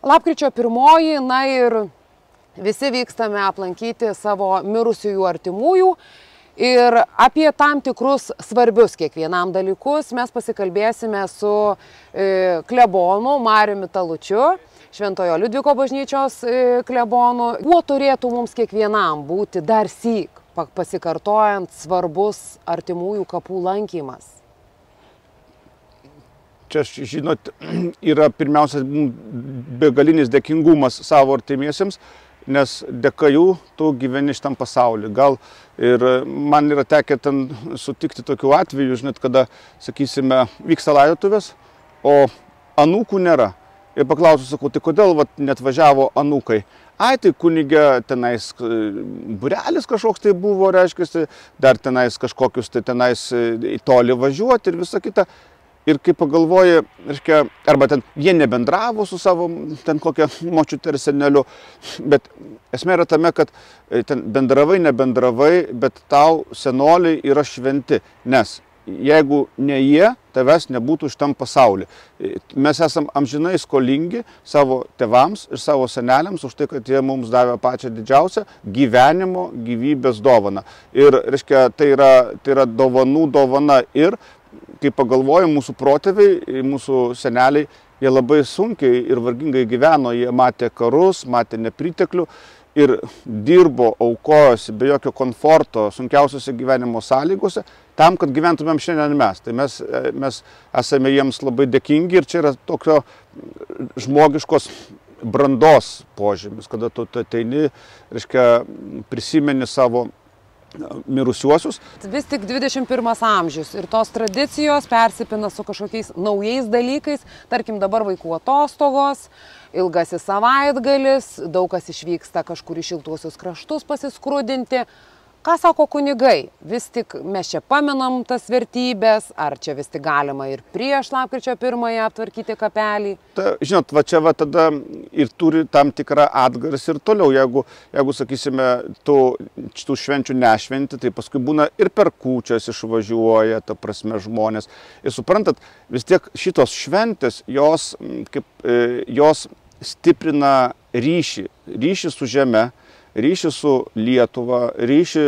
Lapkričio 1, na ir visi vykstame aplankyti savo mirusiųjų artimųjų ir apie tam tikrus svarbius kiekvienam dalykus mes pasikalbėsime su klebonu Mariumi Talučiu, Šventojo Liudviko bažnyčios klebonu. Kuo turėtų mums kiekvienam būti dar syk, pasikartojant, svarbus artimųjų kapų lankymas? Čia, žinot, yra pirmiausia begalinis dėkingumas savo artimiesiems, nes dėka jų tu gyveni šitam pasauliu. Gal ir man yra tekę ten sutikti tokių atvejų, žinot, kada, sakysime, vyksta laidotuvės, o anūkų nėra. Ir paklausiu, sakau, tai kodėl net važiavo anūkai? Ai, tai kunigė tenais būrelis kažkoks tai buvo, reiškia, dar tenais kažkokius tai tenais į tolį važiuoti ir visa kita. Ir kai pagalvoji, reiškia, arba ten jie nebendravo su savo ten kokią močiutę ir seneliu, bet esmė yra tame, kad ten bendravai, nebendravai, bet tau senoliai yra šventi, nes jeigu ne jie, tavęs nebūtų šitam pasauly. Mes esam amžinai skolingi savo tėvams ir savo seneliams už tai, kad jie mums davė pačią didžiausią gyvenimo, gyvybės dovaną. Ir, reiškia, tai yra dovanų dovana ir kai pagalvoju, mūsų protėviai, mūsų seneliai, jie labai sunkiai ir vargingai gyveno, jie matė karus, matė nepriteklių ir dirbo, aukojosi be jokio komforto, sunkiausiose gyvenimo sąlygose, tam, kad gyventumėm šiandien mes. Tai mes esame jiems labai dėkingi ir čia yra tokio žmogiškos brandos požymis, kada tu ateini, reiškia, prisimeni savo mirusiuosius. Vis tik 21 amžius ir tos tradicijos persipina su kažkokiais naujais dalykais, tarkim dabar vaikų atostogos, ilgasis savaitgalis, daug kas išvyksta kažkur į šiltuosius kraštus pasiskrudinti. Ką sako kunigai? Vis tik mes čia paminam tas vertybės, ar čia vis tik galima ir prieš lapkričio 1 aptvarkyti kapelį? Žinot, va čia tada ir turi tam tikrą atgarsį ir toliau. Jeigu sakysime, tų švenčių nešventi, tai paskui būna ir per kūčias išvažiuoja, ta prasme, žmonės. Ir suprantat, vis tiek šitos šventės, jos stiprina ryšį su žeme, ryšį su Lietuva, ryšį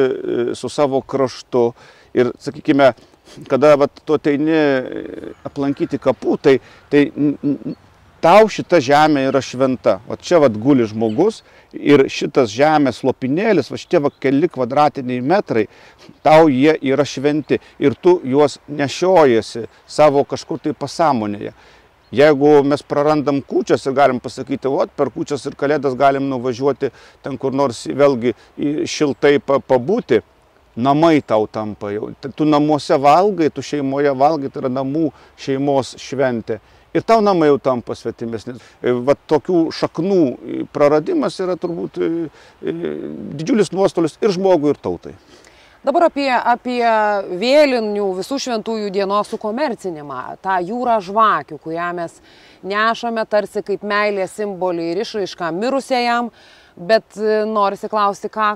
su savo kraštu. Ir, sakykime, kada tu ateini aplankyti kapų, tai tau šita žemė yra šventa. Čia guli žmogus ir šitas žemės lopinėlis, šitie keli kvadratiniai metrai, tau jie yra šventi ir tu juos nešiojasi savo kažkur tai pasąmonėje. Jeigu mes prarandam kūčias ir galim pasakyti, per kūčias ir kalėdas galim nuvažiuoti ten kur nors vėlgi šiltai pabūti, namai tau tampa jau. Tu namuose valgai, tu šeimoje valgai, tai yra namų šeimos šventė. Ir tau namai jau tampa svetimesnis. Tokių šaknų praradimas yra turbūt didžiulis nuostolis ir žmogui, ir tautai. Dabar apie vėlinių visų šventųjų dienos sukomercinimą, tą jūrą žvakių, kurią mes nešame tarsi kaip meilės simbolį ir išraišką mirusiajam, bet norisi klausti, ką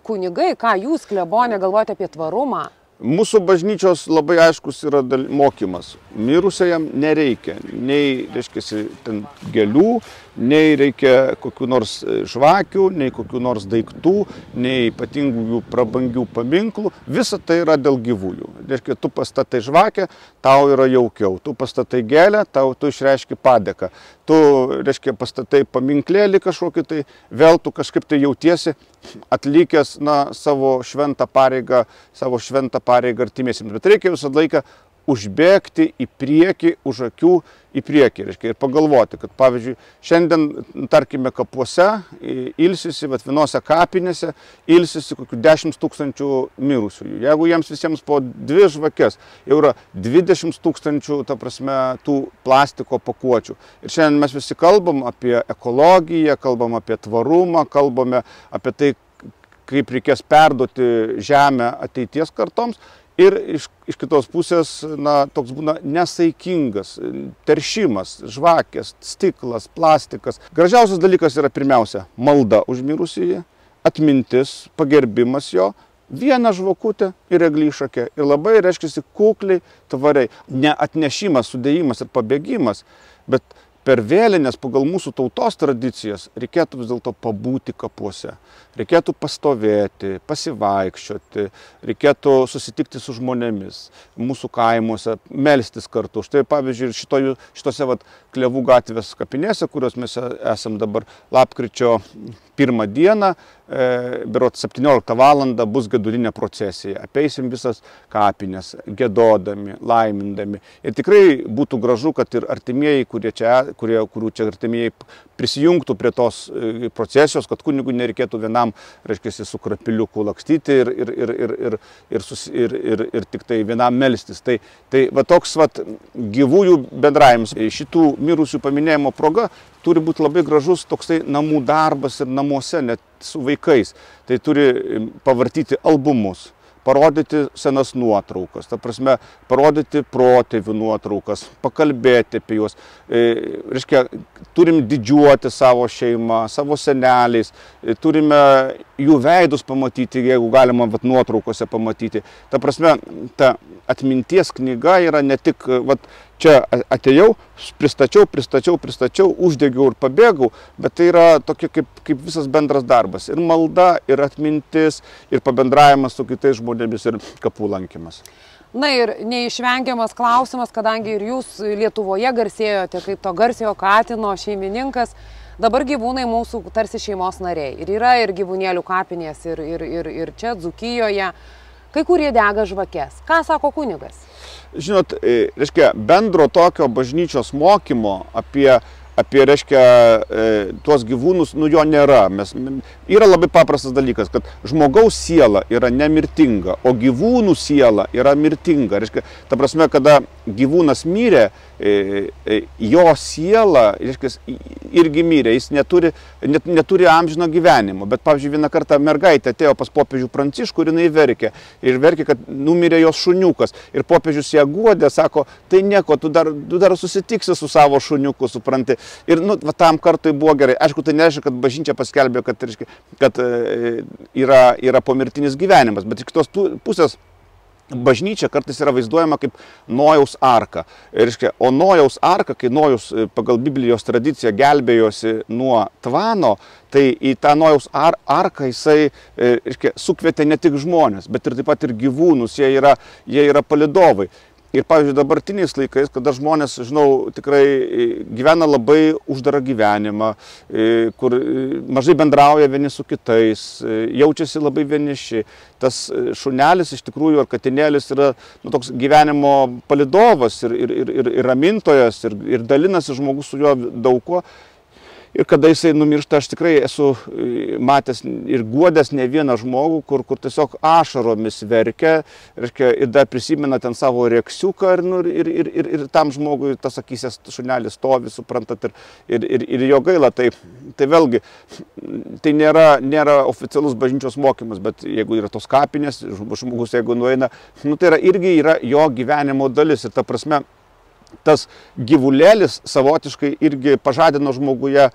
kunigai, ką jūs, klebonė, galvojate apie tvarumą? Mūsų bažnyčios labai aiškus yra mokymas. Mirusiajam nereikia nei, reiškia, ten gėlių, nei reikia kokių nors žvakių, nei kokių nors daiktų, nei ypatingų prabangių paminklų. Visa tai yra dėl gyvųjų. Reiškia, tu pastatai žvakę, tau yra jaukiau. Tu pastatai gėlę, tu išreiški padėką. Tu, reiškia, pastatai paminklėlį kažkokį, tai vėl tu kažkaip tai jautiesi atlikęs savo šventą pareigą artimiesiems. Bet reikia visą laiką užbėgti į priekį, už akių į priekį. Reiškia, ir pagalvoti, kad pavyzdžiui, šiandien, tarkime, kapuose ilsisi, vienose kapinėse ilsisi kokių 10 000 mirusiųjų. Jeigu jiems visiems po 2 žvakės, jau yra 20 000, ta prasme, tų plastiko pakuočių. Ir šiandien mes visi kalbam apie ekologiją, kalbam apie tvarumą, kalbame apie tai, kaip reikės perduoti žemę ateities kartoms. Ir iš kitos pusės, toks būna nesaikingas teršimas, žvakės, stiklas, plastikas. Gražiausias dalykas yra pirmiausia malda už mirusįjį, atmintis, pagerbimas jo, vieną žvakutę ir eglišakę. Ir labai, reiškia, kukliai, tvariai. Ne atnešimas, sudėjimas ir pabėgimas, bet per vėlinės pagal mūsų tautos tradicijas reikėtų vis dėlto pabūti kapuose. Reikėtų pastovėti, pasivaikščioti, reikėtų susitikti su žmonėmis, mūsų kaimuose, melstis kartu. Štai pavyzdžiui, šitose Klevų gatvės kapinėse, kurios mes esam dabar lapkričio 1 dieną, berods 17 valandą bus gedulinė procesija. Apeisim visas kapines, giedodami, laimindami. Ir tikrai būtų gražu, kad ir artimieji, kurių čia artimieji prisijungtų prie tos procesijos, kad kunigui nereikėtų vienam, reiškia, su krapiliuku lakstyti ir tik tai vienam melstis. Tai va toks gyvųjų bendravimas. Šitų mirusių paminėjimo proga turi būti labai gražus toksai namų darbas ir namuose, net su vaikais. Tai turi pavartyti albumus, parodyti senas nuotraukas, ta prasme, parodyti protėvių nuotraukas, pakalbėti apie juos. Reiškia, turim didžiuoti savo šeimą, savo seneliais, turime jų veidus pamatyti, jeigu galima nuotraukose pamatyti. Ta prasme, ta atminties knyga yra ne tik, čia atėjau, pristačiau, uždegiau ir pabėgau, bet tai yra tokia kaip visas bendras darbas. Ir malda, ir atmintis, ir pabendravimas su kitais žmonėmis, ir kapų lankymas. Na ir neišvengiamas klausimas, kadangi ir jūs Lietuvoje garsėjote kaip to garsiojo katino šeimininkas, dabar gyvūnai mūsų tarsi šeimos nariai. Ir yra ir gyvūnėlių kapinės, ir čia Dzūkijoje. Kai kurie dega žvakes. Ką sako kunigas? Žinot, reiškia, bendro tokio bažnyčios mokymo apie reiškia, tuos gyvūnus, jo nėra. Yra labai paprastas dalykas, kad žmogaus siela yra nemirtinga, o gyvūnų siela yra mirtinga. Reiškia, ta prasme, kada gyvūnas mirė, jo siela, reiškia, irgi mirė, jis neturi amžino gyvenimo. Bet, pavyzdžiui, vieną kartą mergaitė atėjo pas popiežių Pranciškų ir jinai verkė. Ir verkė, kad numirė jos šuniukas. Ir popiežius ją guodė, sako, tai nieko, tu dar susitiksi su savo šuniuku, supranti. Ir tam kartui buvo gerai. Aišku, tai nereiškia, kad bažnyčia paskelbė, kad yra pomirtinis gyvenimas. Bet iš kitos pusės, bažnyčia kartais yra vaizduojama kaip Nojaus arka. O Nojaus arka, kai Nojus pagal Biblijos tradiciją gelbėjosi nuo tvano, tai į tą Nojaus arką jisai sukvietė ne tik žmonės, bet ir taip pat ir gyvūnus, jie yra palydovai. Ir, pavyzdžiui, dabartiniais laikais, kada žmonės, žinau, tikrai gyvena labai uždarą gyvenimą, kur mažai bendrauja vieni su kitais, jaučiasi labai vieniši, tas šunelis iš tikrųjų ar katinėlis yra toks gyvenimo palydovas ir ramintojas ir dalinasi žmogus su juo daug ko. Ir kada jisai numiršta, aš tikrai esu matęs ir guodęs ne vieną žmogų, kur tiesiog ašaromis verkia, ir dar prisimena ten savo reksiuką ir tam žmogui tas akysės šunelis stovi, suprantat, ir jo gaila. Tai vėlgi, tai nėra oficialus bažnyčios mokymas, bet jeigu yra tos kapinės, žmogus jeigu nueina, tai irgi yra jo gyvenimo dalis. Ir ta prasme, tas gyvulėlis savotiškai irgi pažadino žmoguje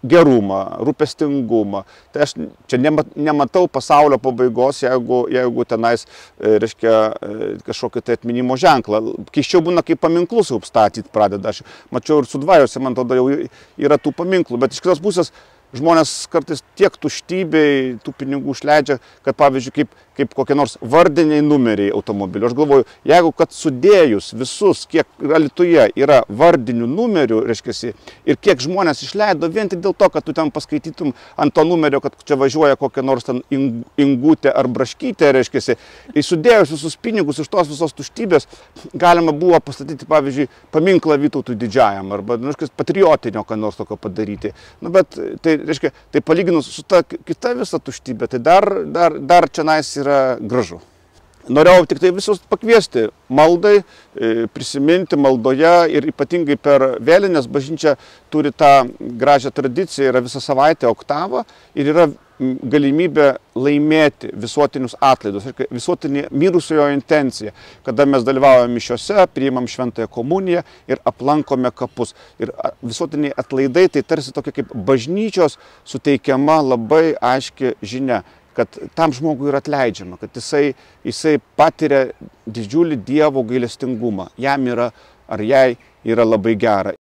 gerumą, rūpestingumą. Tai aš čia nematau pasaulio pabaigos, jeigu tenais, reiškia, kažkokį tai atminimo ženklą. Keisčiau būna, kai paminklus jau statyti pradeda. Aš mačiau ir Sudvajose, man atrodo, jau yra tų paminklų, bet iš kitos pusės žmonės kartais tiek tuštybei tų pinigų išleidžia, kad, pavyzdžiui, kaip kokie nors vardiniai numeriai automobilių. Aš galvoju, jeigu kad sudėjus visus, kiek Alytuje yra vardinių numerių, reiškia, ir kiek žmonės išleido vien tik dėl to, kad tu ten paskaitytum ant to numerio, kad čia važiuoja kokia nors ten ingutė ar braškytė, reiškia, ir sudėjus visus pinigus iš tos visos tuštybės, galima buvo pastatyti, pavyzdžiui, paminklą Vytautui Didžiajam arba, patriotinio, ką nors tokio padaryti. Bet reiškia, tai palyginus su ta kita visa tuštybė, tai dar čionais yra gražu. Norėjau tik tai visus pakviesti maldai, prisiminti maldoje ir ypatingai per vėlinės bažnyčia turi tą gražią tradiciją, yra visą savaitę oktava ir yra galimybė laimėti visuotinius atlaidus, visuotinį mirusiojo intenciją, kada mes dalyvaujame mišiose, priimam šventąją komuniją ir aplankome kapus. Ir visuotiniai atlaidai tai tarsi tokia kaip bažnyčios suteikiama labai aiški žinia, kad tam žmogui yra atleidžiama, kad jisai patiria didžiulį Dievo gailestingumą. Jam yra ar jai yra labai gera.